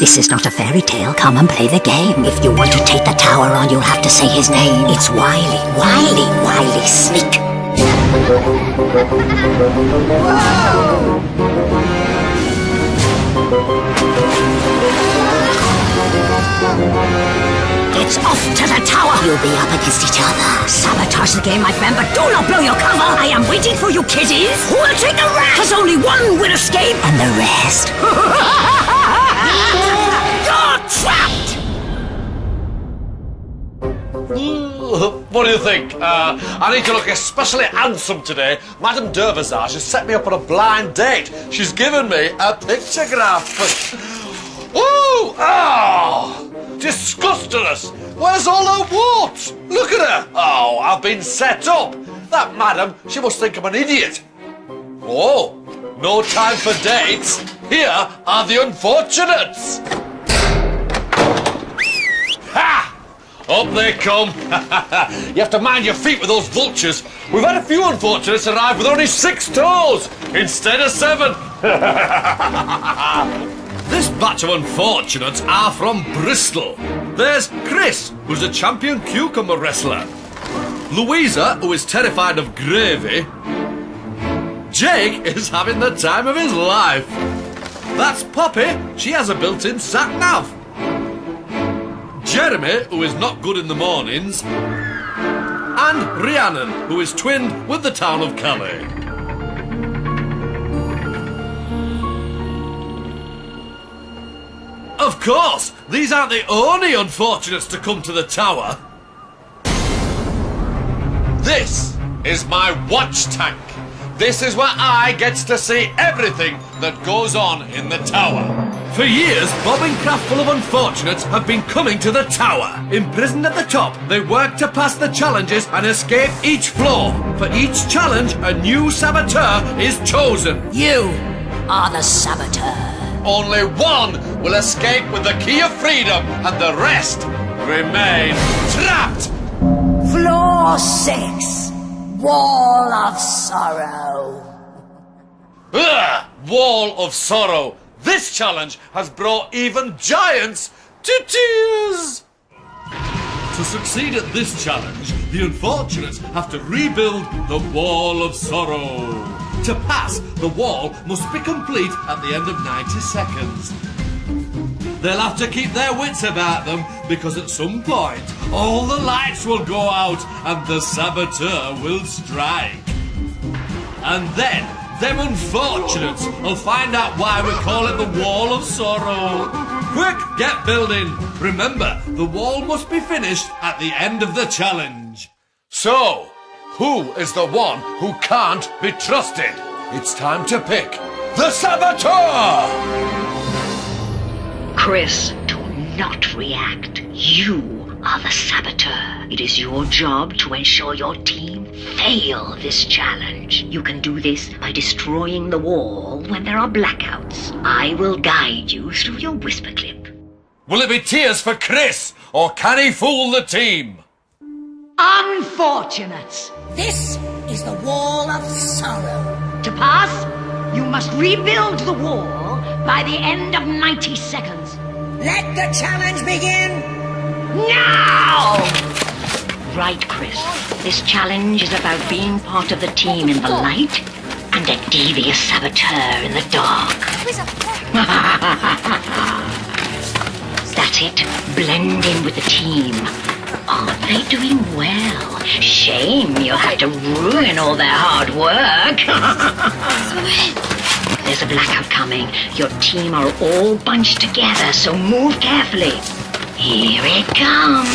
This is not a fairy tale. Come and play the game. If you want to take the tower on, you'll have to say his name. It's Wily, Wily, Wily Sneak. It's off to the tower! You'll be up against each other. Sabotage the game, my friend, but do not blow your cover! I am waiting for you, kiddies! Who will take the rest? Cause only one will escape, and the rest... You're trapped! What do you think? I need to look especially handsome today. Madame Dervisage has set me up on a blind date. She's given me a pictograph. Ooh! Oh! Disgustinous! Where's all her warts? Look at her! Oh, I've been set up! That madam, she must think I'm an idiot. Oh, no time for dates. Here are the unfortunates. Ha! Up they come. You have to mind your feet with those vultures. We've had a few unfortunates arrive with only 6 toes instead of 7. This batch of unfortunates are from Bristol. There's Chris, who's a champion cucumber wrestler. Louisa, who is terrified of gravy. Jake is having the time of his life. That's Poppy. She has a built-in sat-nav. Jeremy, who is not good in the mornings. And Rhiannon, who is twinned with the town of Calais. Of course, these aren't the only unfortunates to come to the tower. This is my watch tank. This is where I get to see everything that goes on in the tower. For years, bobbing craft full of unfortunates have been coming to the tower. Imprisoned at the top, they work to pass the challenges and escape each floor. For each challenge, a new saboteur is chosen. You are the saboteur. Only one will escape with the key of freedom, and the rest remain trapped. Floor 6. Wall of Sorrow. Ugh, Wall of Sorrow. This challenge has brought even giants to tears. To succeed at this challenge, the unfortunates have to rebuild the Wall of Sorrow. To pass, the wall must be complete at the end of 90 seconds. They'll have to keep their wits about them, because at some point, all the lights will go out and the saboteur will strike. And then, them unfortunates will find out why we call it the Wall of Sorrow. Quick, get building. Remember, the wall must be finished at the end of the challenge. So, who is the one who can't be trusted? It's time to pick the saboteur! Chris, do not react. You are the saboteur. It is your job to ensure your team fail this challenge. You can do this by destroying the wall when there are blackouts. I will guide you through your whisper clip. Will it be tears for Chris, or can he fool the team? Unfortunates! This is the Wall of Sorrow. To pass, you must rebuild the wall by the end of 90 seconds. Let the challenge begin! Now! Right, Chris. This challenge is about being part of the team in the light and a devious saboteur in the dark. That's it. Blend in with the team. Aren't they doing well? Shame you'll have to ruin all their hard work. There's a blackout coming. Your team are all bunched together, so move carefully. Here it comes.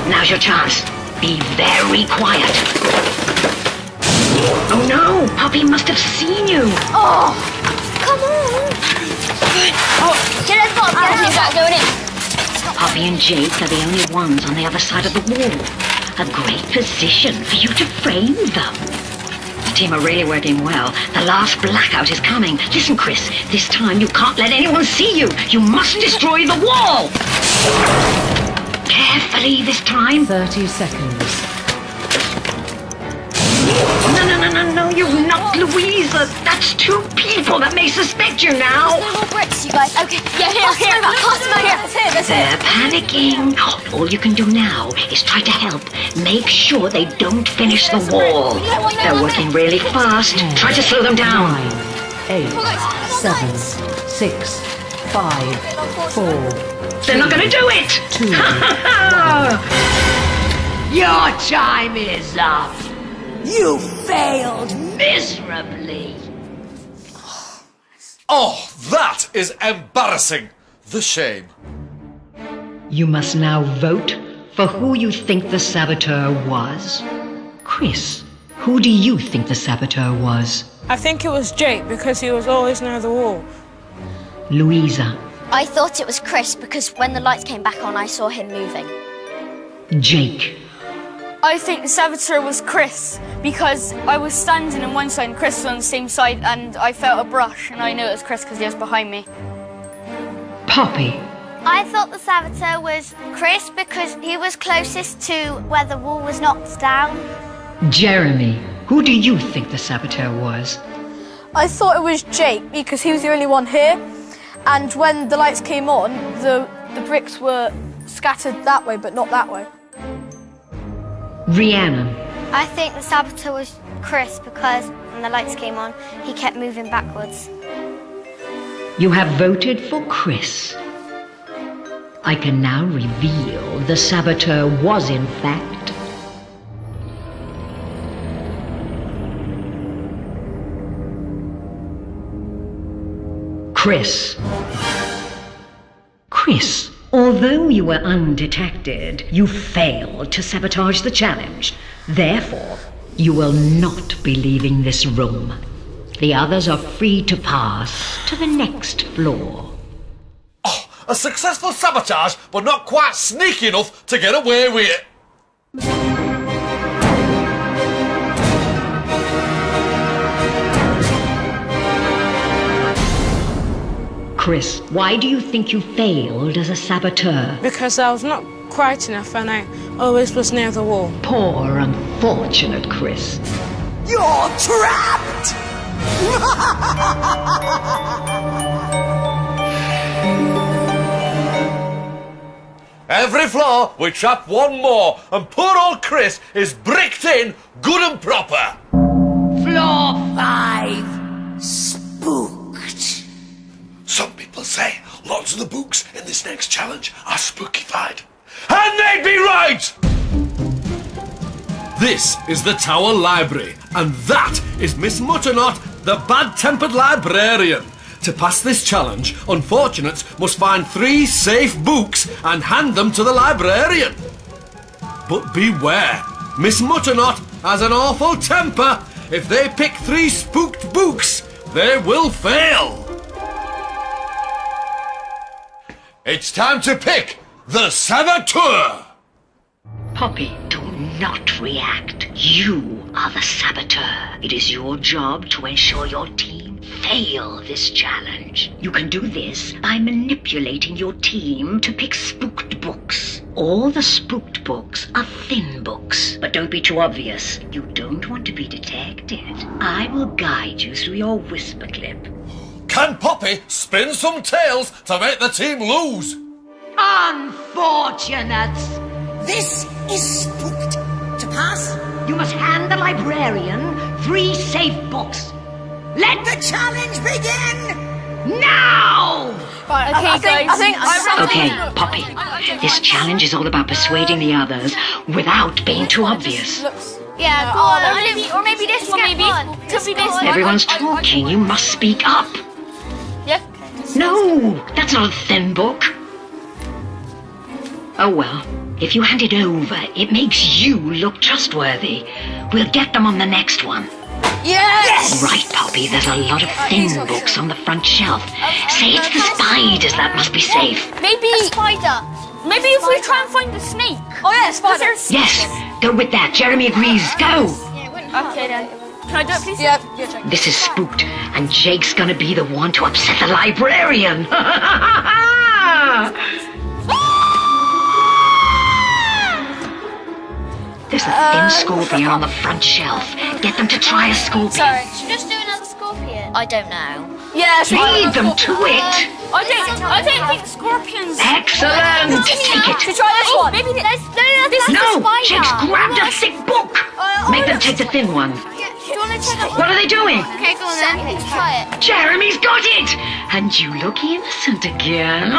Now's your chance. Be very quiet. Oh no, Poppy must have seen you. Oh, come on. Oh, get us Bob. Get us going in. Poppy and Jake are the only ones on the other side of the wall. A great position for you to frame them. The team are really working well. The last blackout is coming. Listen, Chris, this time you can't let anyone see you. You must destroy the wall. Carefully this time. 30 seconds. No, you've not Louisa, that's 2 people that may suspect you now. No more bricks, you guys. Okay. Yeah, here. Pass them over. They're panicking. All you can do now is try to help. Make sure they don't finish the wall. They're working really fast. Try to slow them down. 9, 8, 7, 6, 5, 4. They're not going to do it. 2. Your time is up. You failed miserably. Oh, that is embarrassing. The shame. You must now vote for who you think the saboteur was. Chris, who do you think the saboteur was? I think it was Jake because he was always near the wall. Louisa. I thought it was Chris because when the lights came back on, I saw him moving. Jake. I think the saboteur was Chris because I was standing on one side and Chris was on the same side and I felt a brush and I knew it was Chris because he was behind me. Poppy. I thought the saboteur was Chris because he was closest to where the wall was knocked down. Jeremy. Who do you think the saboteur was? I thought it was Jake because he was the only one here, and when the lights came on, the bricks were scattered that way but not that way. Rhiannon. I think the saboteur was Chris because when the lights came on, he kept moving backwards. You have voted for Chris. I can now reveal the saboteur was in fact Chris. Chris, although you were undetected, you failed to sabotage the challenge. Therefore, you will not be leaving this room. The others are free to pass to the next floor. Oh, a successful sabotage, but not quite sneaky enough to get away with it. Chris, why do you think you failed as a saboteur? Because I was not quiet enough and I always was near the wall. Poor, unfortunate Chris. You're trapped! Every floor, we trap one more, and poor old Chris is bricked in good and proper. Floor 5. Spooked. Some people say lots of the books in this next challenge are spookified. And they'd be right! This is the Tower Library, and that is Miss Mutternot, the bad-tempered librarian. To pass this challenge, unfortunates must find 3 safe books and hand them to the librarian. But beware, Miss Mutternot has an awful temper. If they pick 3 spooked books, they will fail. It's time to pick the saboteur. Poppy, do not react. You are the saboteur. It is your job to ensure your team fail this challenge. You can do this by manipulating your team to pick spooked books. All the spooked books are thin books, but don't be too obvious. You don't want to be detected. I will guide you through your whisper clip. Can Poppy spin some tales to make the team lose? Unfortunates. This is spooked. To pass, you must hand the librarian 3 safe books. Let the challenge begin now! Right, okay, Okay, Poppy, this challenge is all about persuading the others without being too obvious. Yeah, go on. Or maybe this one, maybe. Could be this one. Everyone's talking, you must speak up. Yeah. No, that's not a thin book. Oh well, if you hand it over, it makes you look trustworthy. We'll get them on the next one. Yes! Right, Poppy, there's a lot of thin books on the front shelf. Say it's the spiders that must be safe. Maybe A spider. Maybe if we try and find the snake. Oh yeah, spider. Yes, go with that. Jeremy agrees. Go! Okay then. Can I do it, please? Yeah, check. This is spooked, and Jake's gonna be the one to upset the librarian. There's a thin scorpion on the front shelf. Get them to try a scorpion. Sorry. Just do I don't know. Yeah, Lead them to it. I don't think scorpions. Excellent. Take it. Should we try this one? Maybe that's No, a spider. Jake's grabbed a thick book. Make them take the thin one. Do you want to check that one? What are they doing? Okay, go on then. Let's try it. Jeremy's got it. And you look innocent again.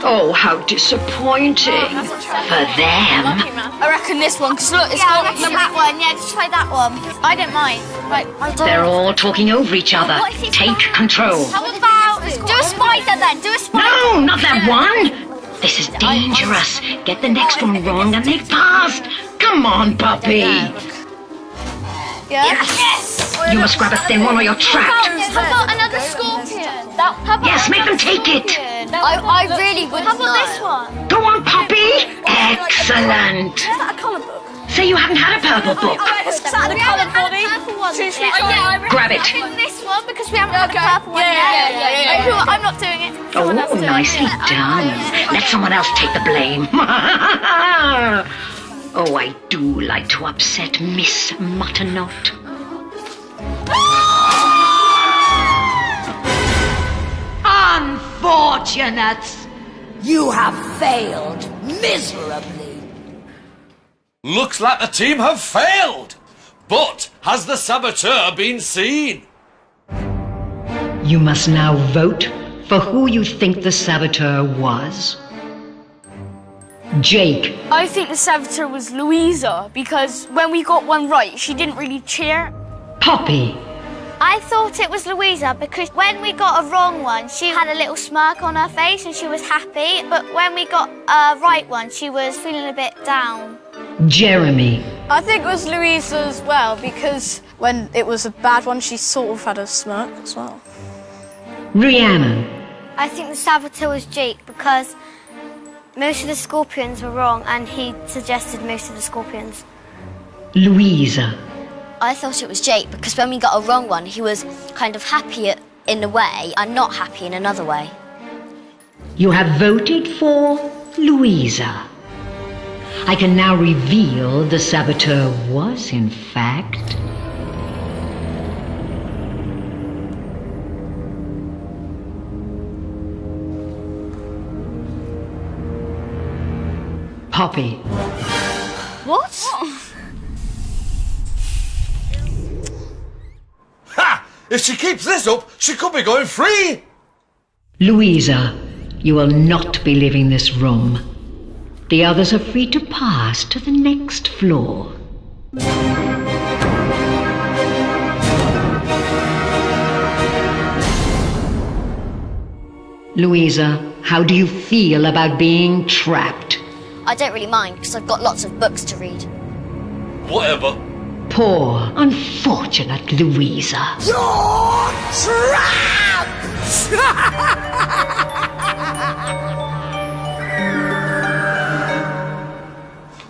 Oh, how disappointing for them. I reckon this one, because look, it's Yeah, got I reckon that one. Yeah, just try that one. I don't mind. Right, I don't. They're all talking over each other. What if it's Take not? control. How about do a spider then? Do a spider. No, not that one. This is dangerous. Get the next one wrong and they've passed. Come on, puppy. Yeah? Yes. You must grab a thin one or you're trapped. How about another scorpion? Yes, make them take it. I really would. How about this one? Go on, puppy. Excellent. Is that a colour book? Say you haven't had a purple book. Is that a coloured body? Grab it. This one because we haven't had a purple one yet. Yeah. I'm not doing it. Oh, nicely done. Let someone else take the blame. Oh, I do like to upset Miss Mutternut. Unfortunates! You have failed miserably. Looks like the team have failed. But has the saboteur been seen? You must now vote for who you think the saboteur was. Jake. I think the saboteur was Louisa, because when we got one right, she didn't really cheer. Poppy. I thought it was Louisa because when we got a wrong one, she had a little smirk on her face and she was happy. But when we got a right one, she was feeling a bit down. Jeremy. I think it was Louisa as well, because when it was a bad one, she sort of had a smirk as well. Rhiannon. I think the saboteur was Jake because most of the scorpions were wrong and he suggested most of the scorpions. Louisa. I thought it was Jake because when we got a wrong one, he was kind of happy in a way and not happy in another way. You have voted for Louisa. I can now reveal the saboteur was, in fact, Poppy. What? Ha! If she keeps this up, she could be going free. Louisa, you will not be leaving this room. The others are free to pass to the next floor. Louisa, how do you feel about being trapped? I don't really mind because I've got lots of books to read. Whatever. Poor, unfortunate Louisa. You're trapped!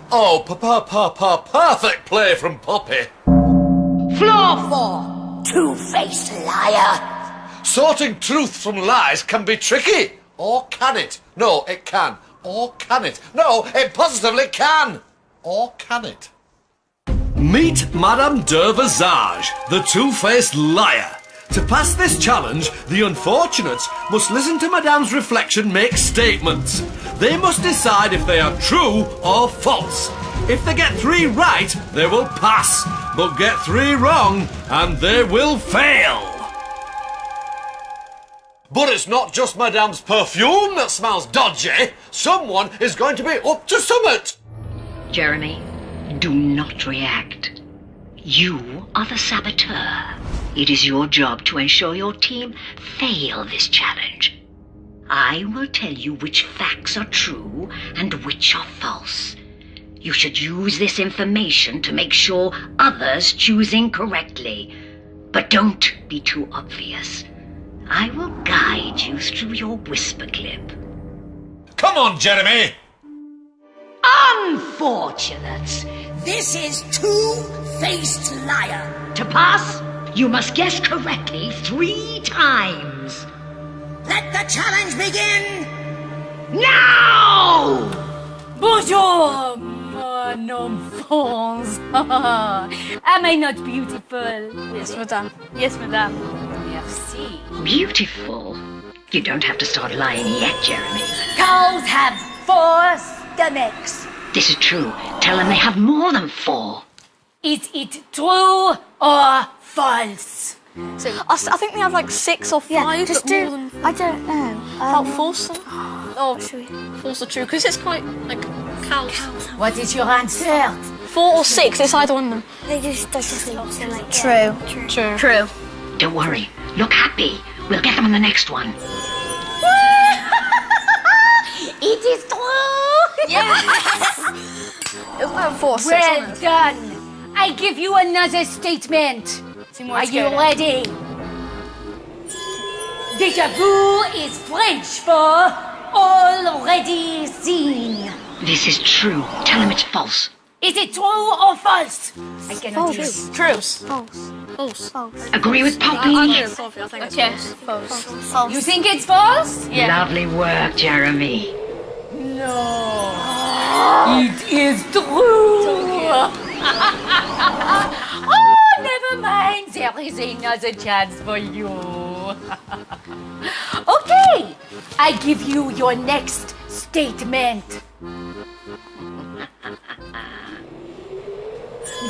Oh, perfect play from Poppy. Floor 4, two-faced liar. Sorting truth from lies can be tricky. Or can it? No, it can. Or can it? No, it positively can. Or can it? Meet Madame de Visage, the two-faced liar. To pass this challenge, the unfortunates must listen to Madame's reflection make statements. They must decide if they are true or false. If they get 3 right, they will pass. But get 3 wrong, and they will fail. But it's not just Madame's perfume that smells dodgy. Someone is going to be up to summit. Jeremy, do not react. You are the saboteur. It is your job to ensure your team fail this challenge. I will tell you which facts are true and which are false. You should use this information to make sure others choose incorrectly. But don't be too obvious. I will guide you through your whisper clip. Come on, Jeremy. Unfortunates! This is two-faced liar. To pass, you must guess correctly 3 times. Let the challenge begin now! Bonjour, nom France. Am I not beautiful? Yes, madame. Yes, madame. Merci. Beautiful. You don't have to start lying yet, Jeremy. Cows have 4 stomachs. This is true. Tell them they have more than 4. Is it true or false? So, I think they have like 6 or 5. Yeah, just but do. more than I don't know. about false. Oh, false or true? Because it's quite like cows. What is your answer? 4 or 6. It's either one of them. They just like True. True. Don't worry. Look happy. We'll get them on the next one. It is true. It's about 4 or 6. Well done. I give you another statement. Are you ready? Déjà vu is French for already seen. This is true. Tell them it's false. Is it true or false? I cannot hear. True. False. Agree with Poppy? I think it's Yes. false. You think it's false? Yeah. Lovely work, Jeremy. No. It is true. Oh, never mind. There is another chance for you. Okay. I give you your next statement.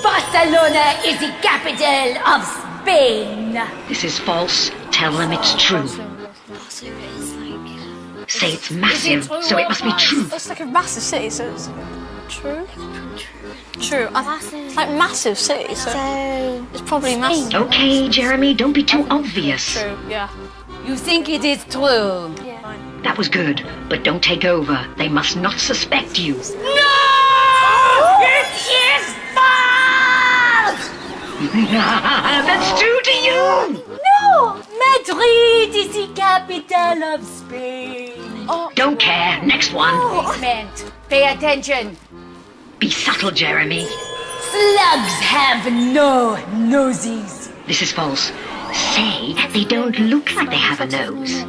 Barcelona is the capital of Spain. This is false. Tell them it's true. Say it's massive, so it must be true. It's like a massive city, so it's true. True. It's like massive city, so it's probably massive. Okay, Jeremy, don't be too obvious. True. Yeah. You think it is true? That was good, but don't take over. They must not suspect you. No! It is false! That's true to you! No! Madrid is the capital of Spain. Don't care. Next one. Statement. Pay attention. Be subtle, Jeremy. Slugs have no noses. This is false. Say they don't look like they have a nose.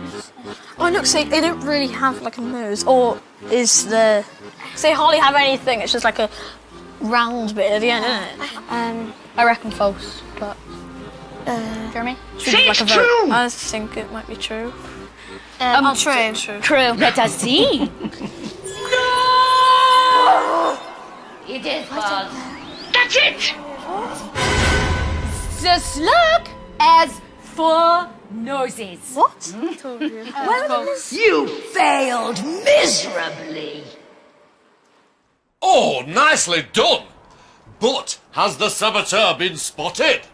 Oh, look, say they don't really have like a nose, or is the say hardly have anything. It's just like a round bit at the end, isn't it? I reckon false, but Jeremy? Say it's Like a true! vote. I think it might be true. true. True. Let us see. No! It is false. That's it! The slug has 4 noses. What? You failed miserably. Oh, nicely done! But has the saboteur been spotted?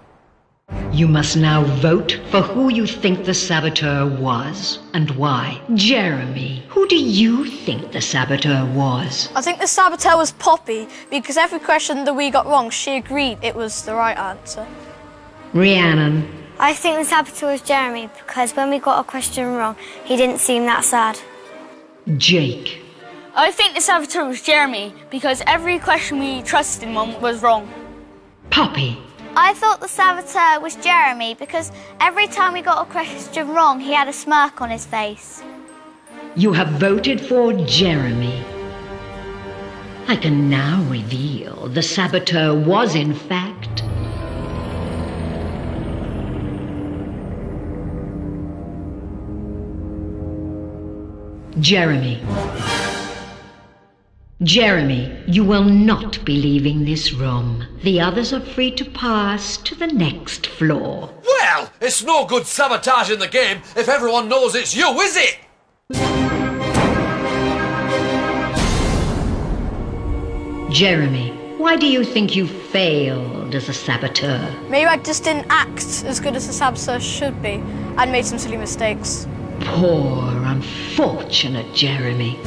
You must now vote for who you think the saboteur was and why. Jeremy, who do you think the saboteur was? I think the saboteur was Poppy because every question that we got wrong, she agreed it was the right answer. Rhiannon. I think the saboteur was Jeremy because when we got a question wrong, he didn't seem that sad. Jake. I think the saboteur was Jeremy because every question we trusted him on was wrong. Poppy. I thought the saboteur was Jeremy because every time we got a question wrong, he had a smirk on his face. You have voted for Jeremy. I can now reveal the saboteur was in fact Jeremy. Jeremy, you will not be leaving this room. The others are free to pass to the next floor. Well, it's no good sabotaging the game if everyone knows it's you, is it? Jeremy, why do you think you failed as a saboteur? Maybe I just didn't act as good as the saboteur should be and made some silly mistakes. Poor, unfortunate Jeremy.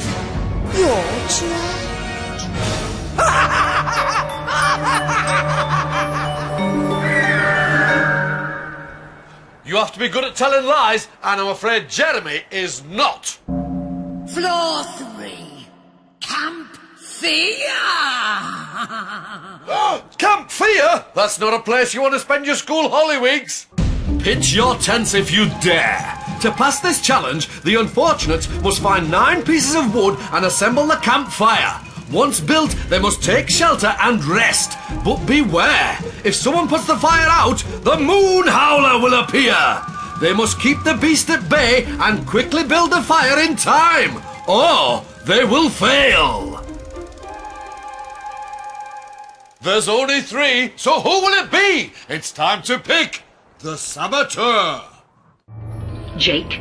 You have to be good at telling lies, and I'm afraid Jeremy is not. Floor 3. Camp Fear! Camp Fear? That's not a place you want to spend your school holly weeks. Pitch your tents if you dare. To pass this challenge, the unfortunates must find 9 pieces of wood and assemble the campfire. Once built, they must take shelter and rest. But beware, if someone puts the fire out, the Moon Howler will appear. They must keep the beast at bay and quickly build the fire in time, or they will fail. There's only 3, so who will it be? It's time to pick the Saboteur. Jake,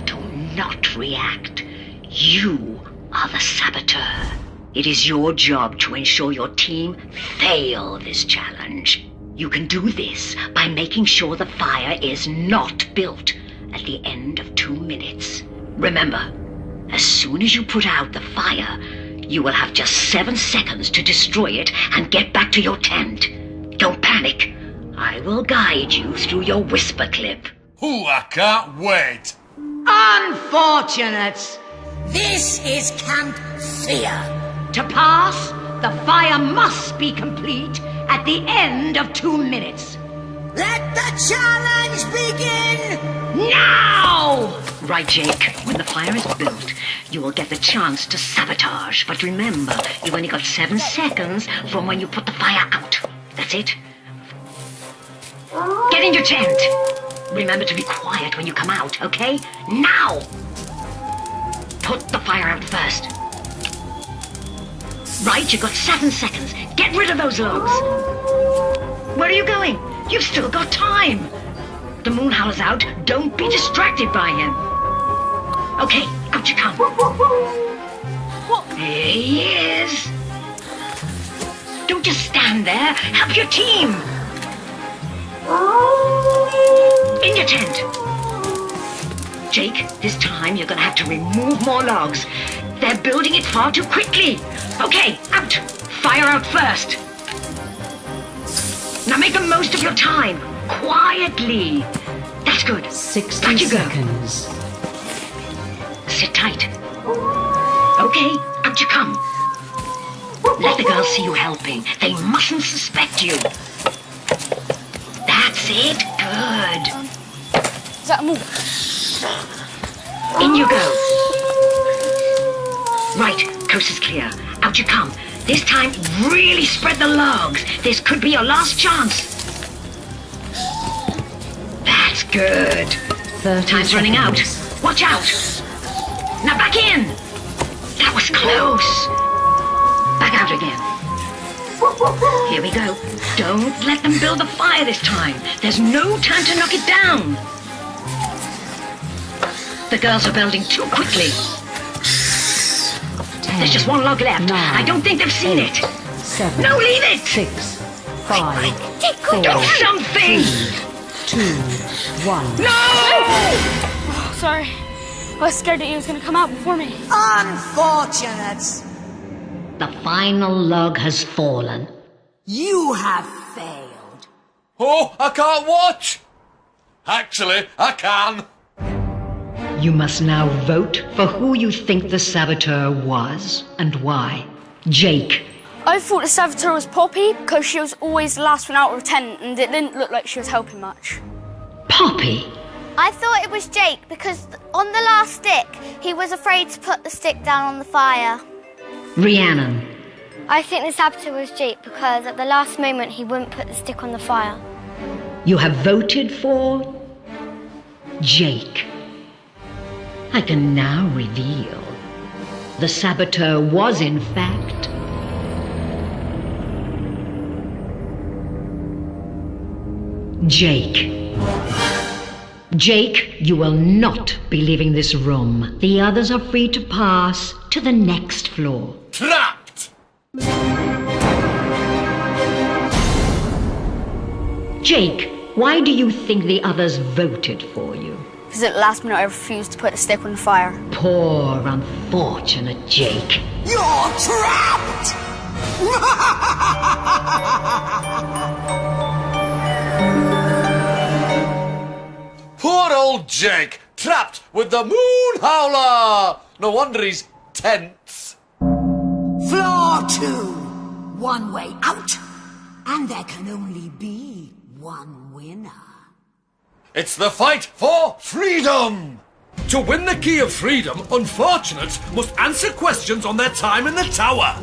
do not react. You are the Saboteur. It is your job to ensure your team fail this challenge. You can do this by making sure the fire is not built at the end of 2 minutes. Remember, as soon as you put out the fire, you will have just 7 seconds to destroy it and get back to your tent. Don't panic. I will guide you through your whisper clip. Ooh, I can't wait. Unfortunates! This is Camp Fear. To pass, the fire must be complete at the end of 2 minutes. Let the challenge begin now! Right, Jake. When the fire is built, you will get the chance to sabotage. But remember, you've only got 7 seconds from when you put the fire out. That's it. Get in your tent. Remember to be quiet when you come out, okay? Now! Put the fire out first. Right, you've got 7 seconds. Get rid of those logs. Where are you going? You've still got time. The Moon Howler's out. Don't be distracted by him. Okay, out you come. There he is. Don't just stand there. Help your team. In your tent. Jake, this time you're gonna have to remove more logs. They're building it far too quickly. Okay, out. Fire out first. Now make the most of your time. Quietly. That's good. 60 seconds. Sit tight. Okay, out you come. Let the girls see you helping. They mustn't suspect you. That's it. Good. Is that a move? In you go. Right, coast is clear. Out you come. This time, really spread the logs. This could be your last chance. That's good. Time's running out. Watch out. Now back in. That was close. Back out again. Here we go. Don't let them build the fire this time. There's no time to knock it down. The girls are building too quickly. 10, There's just 1 log left. 9, I don't think they've seen 8, it. 7, No, leave it. 6, 5, 4, Do something. 2, 1. No! Sorry. I was scared that he was going to come out before me. Unfortunates! The final log has fallen. You have failed. Oh, I can't watch. Actually, I can. You must now vote for who you think the Saboteur was and why. Jake. I thought the Saboteur was Poppy because she was always the last one out of the tent and it didn't look like she was helping much. Poppy. I thought it was Jake because on the last stick, he was afraid to put the stick down on the fire. Rhiannon. I think the saboteur was Jake because at the last moment he wouldn't put the stick on the fire. You have voted for Jake. I can now reveal the Saboteur was in fact Jake. Jake, you will not be leaving this room. The others are free to pass to the next floor. Trapped! Jake, why do you think the others voted for you? Because at the last minute I refused to put the stick on the fire. Poor, unfortunate Jake. You're trapped! Poor old Jake, trapped with the Moon Howler. No wonder he's tense. Floor 2. One way out. And there can only be one winner. It's the fight for freedom! To win the key of freedom, unfortunates must answer questions on their time in the tower.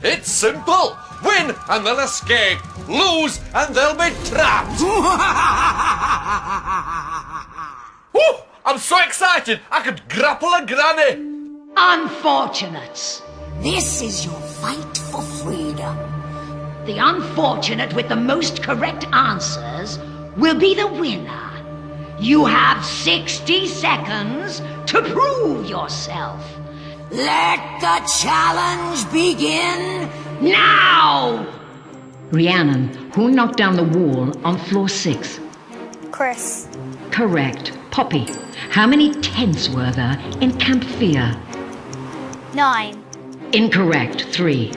It's simple. Win and they'll escape. Lose and they'll be trapped. Woo! I'm so excited I could grapple a granny. Unfortunates, this is your fight for freedom. The unfortunate with the most correct answers will be the winner. You have 60 seconds to prove yourself. Let the challenge begin now! Rhiannon, who knocked down the wall on floor 6? Chris. Correct. Poppy, how many tents were there in Camp Fear? 9. Incorrect. 3.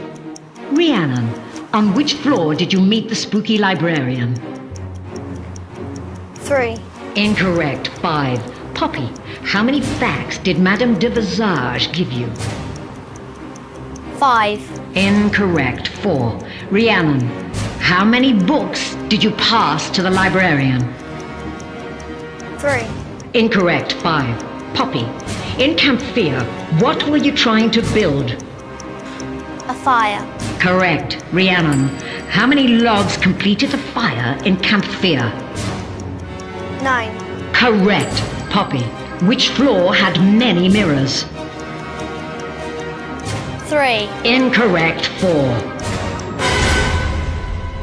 Rhiannon, on which floor did you meet the spooky librarian? 3. Incorrect. 5. Poppy, how many facts did Madame de Visage give you? 5. Incorrect. 4. Rhiannon, how many books did you pass to the librarian? 3. Incorrect. 5. Poppy, in Camp Fear, what were you trying to build? A fire. Correct. Rhiannon, how many logs completed the fire in Camp Fear? 9. Correct. Poppy, which floor had many mirrors? 3. Incorrect. 4.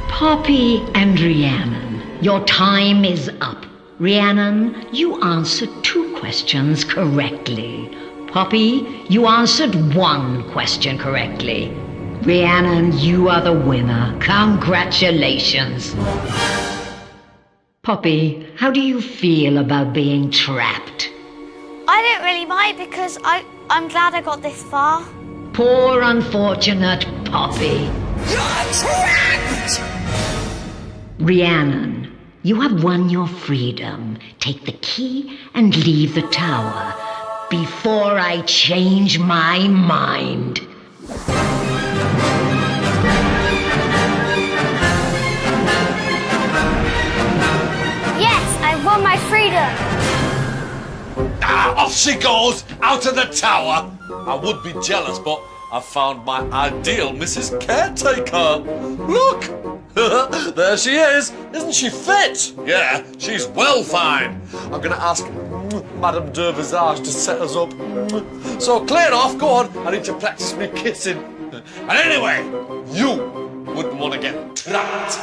Poppy and Rhiannon, your time is up. Rhiannon, you answered 2 questions correctly. Poppy, you answered 1 question correctly. Rhiannon, you are the winner. Congratulations. Poppy, how do you feel about being trapped? I don't really mind because I'm glad I got this far. Poor unfortunate Poppy. You're trapped! Rhiannon, you have won your freedom. Take the key and leave the tower before I change my mind. Yes, I won my freedom. Off she goes, out of the tower. I would be jealous, but I've found my ideal Mrs. Caretaker. Look, there she is. Isn't she fit? Yeah, she's well fine. I'm going to ask Madame de Visage to set us up. So clear off, go on. I need to practice me kissing. And anyway, you wouldn't want to get trapped.